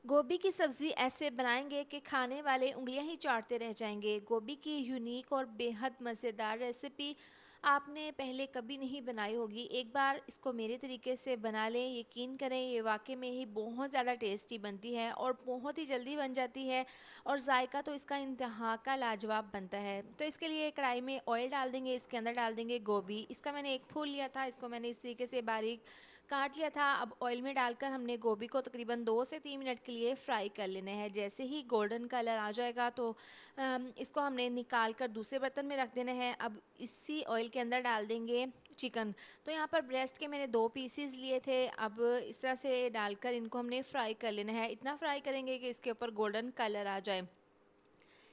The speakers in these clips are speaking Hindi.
गोभी की सब्ज़ी ऐसे बनाएंगे कि खाने वाले उँगलियां ही चाटते रह जाएंगे। गोभी की यूनिक और बेहद मज़ेदार रेसिपी आपने पहले कभी नहीं बनाई होगी। एक बार इसको मेरे तरीके से बना लें, यकीन करें ये वाकई में ही बहुत ज़्यादा टेस्टी बनती है और बहुत ही जल्दी बन जाती है और जायका तो इसका इंतहा का लाजवाब बनता है। तो इसके लिए कढ़ाई में ऑयल डाल देंगे, इसके अंदर डाल देंगे गोभी। इसका मैंने एक फूल लिया था, इसको मैंने इस तरीके से बारीक काट लिया था। अब ऑयल में डालकर हमने गोभी को तकरीबन 2 से 3 मिनट के लिए फ्राई कर लेना है। जैसे ही गोल्डन कलर आ जाएगा तो इसको हमने निकाल कर दूसरे बर्तन में रख देना है। अब इसी ऑयल के अंदर डाल देंगे चिकन। तो यहाँ पर ब्रेस्ट के मैंने 2 पीसीज लिए थे। अब इस तरह से डालकर इनको हमने फ्राई कर लेना है। इतना फ्राई करेंगे कि इसके ऊपर गोल्डन कलर आ जाए।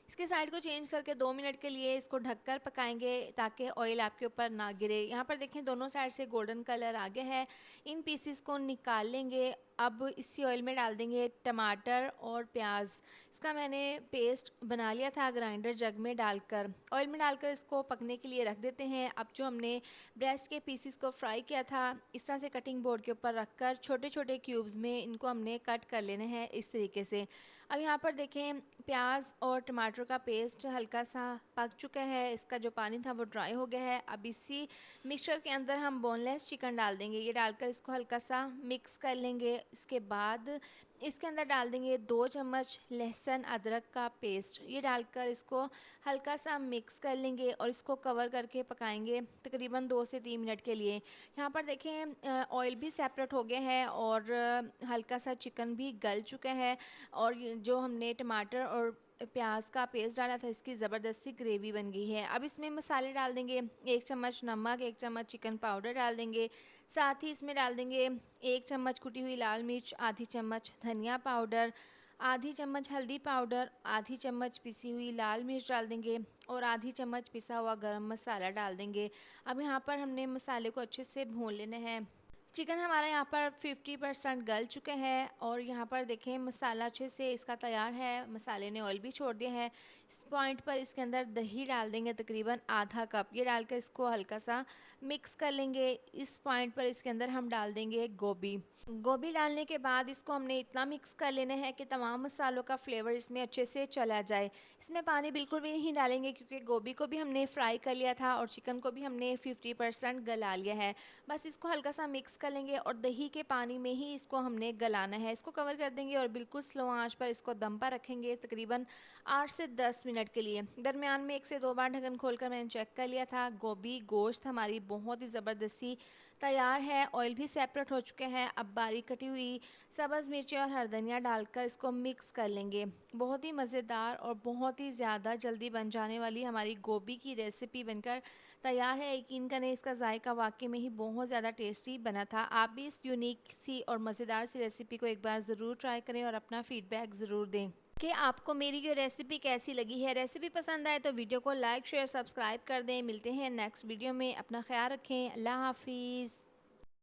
इसके साइड को चेंज करके 2 मिनट के लिए इसको ढककर पकाएंगे ताकि ऑयल आपके ऊपर ना गिरे। यहाँ पर देखें दोनों साइड से गोल्डन कलर आ गया है। इन पीसेस को निकाल लेंगे। अब इसी ऑयल में डाल देंगे टमाटर और प्याज। इसका मैंने पेस्ट बना लिया था ग्राइंडर जग में डालकर। ऑयल में डालकर इसको पकने के लिए रख देते हैं। अब जो हमने ब्रेस्ट के पीसेस को फ्राई किया था, इस तरह से कटिंग बोर्ड के ऊपर रखकर छोटे छोटे क्यूब्स में इनको हमने कट कर लेने हैं इस तरीके से। अब यहाँ पर देखें प्याज और टमाटर का पेस्ट हल्का सा पक चुका है, इसका जो पानी था वो ड्राई हो गया है। अब इसी मिक्सचर के अंदर हम बोनलेस चिकन डाल देंगे। ये डालकर इसको हल्का सा मिक्स कर लेंगे। इसके बाद इसके अंदर डाल देंगे 2 चम्मच लहसुन अदरक का पेस्ट। ये डालकर इसको हल्का सा मिक्स कर लेंगे और इसको कवर करके पकाएंगे तकरीबन 2 से 3 मिनट के लिए। यहाँ पर देखें ऑयल भी सेपरेट हो गया है और हल्का सा चिकन भी गल चुका है और जो हमने टमाटर और प्याज का पेस्ट डाला था इसकी ज़बरदस्ती ग्रेवी बन गई है। अब इसमें मसाले डाल देंगे। 1 चम्मच नमक, 1 चम्मच चिकन पाउडर डाल देंगे। साथ ही इसमें डाल देंगे 1 चम्मच कुटी हुई लाल मिर्च, आधी चम्मच धनिया पाउडर, आधी चम्मच हल्दी पाउडर, आधी चम्मच पिसी हुई लाल मिर्च डाल देंगे और आधी चम्मच पिसा हुआ गरम मसाला डाल देंगे। अब यहाँ पर हमने मसाले को अच्छे से भून लेना है। चिकन हमारा यहाँ पर 50% गल चुका है और यहाँ पर देखें मसाला अच्छे से इसका तैयार है। मसाले ने ऑयल भी छोड़ दिया है। इस पॉइंट पर इसके अंदर दही डाल देंगे तकरीबन आधा कप। ये डालकर इसको हल्का सा मिक्स कर लेंगे। इस पॉइंट पर इसके अंदर हम डाल देंगे गोभी। गोभी डालने के बाद इसको हमने इतना मिक्स कर लेना है कि तमाम मसालों का फ्लेवर इसमें अच्छे से चला जाए। इसमें पानी बिल्कुल भी नहीं डालेंगे क्योंकि गोभी को भी हमने फ्राई कर लिया था और चिकन को भी हमने 50% गला लिया है। बस इसको हल्का सा मिक्स कर लेंगे और दही के पानी में ही इसको हमने गलाना है। इसको कवर कर देंगे और बिल्कुल स्लो आंच पर इसको दम पर रखेंगे तकरीबन 8 से 10 मिनट के लिए। दरमियान में 1 से 2 बार ढक्कन खोलकर मैंने चेक कर लिया था। गोभी गोश्त हमारी बहुत ही ज़बरदस्ती तैयार है। ऑयल भी सेपरेट हो चुके हैं। अब बारीक कटी हुई सब्ज़ मिर्ची और हर धनिया डालकर इसको मिक्स कर लेंगे। बहुत ही मज़ेदार और बहुत ही ज़्यादा जल्दी बन जाने वाली हमारी गोभी की रेसिपी बनकर तैयार है। यकीन करें इसका जायका वाकई में ही बहुत ज़्यादा टेस्टी बना था। आप भी इस यूनिक सी और मज़ेदार सी रेसिपी को एक बार ज़रूर ट्राई करें और अपना फीडबैक ज़रूर दें कि आपको मेरी ये रेसिपी कैसी लगी है। रेसिपी पसंद आए तो वीडियो को लाइक शेयर सब्सक्राइब कर दें। मिलते हैं नेक्स्ट वीडियो में। अपना ख्याल रखें। अल्लाह हाफिज़।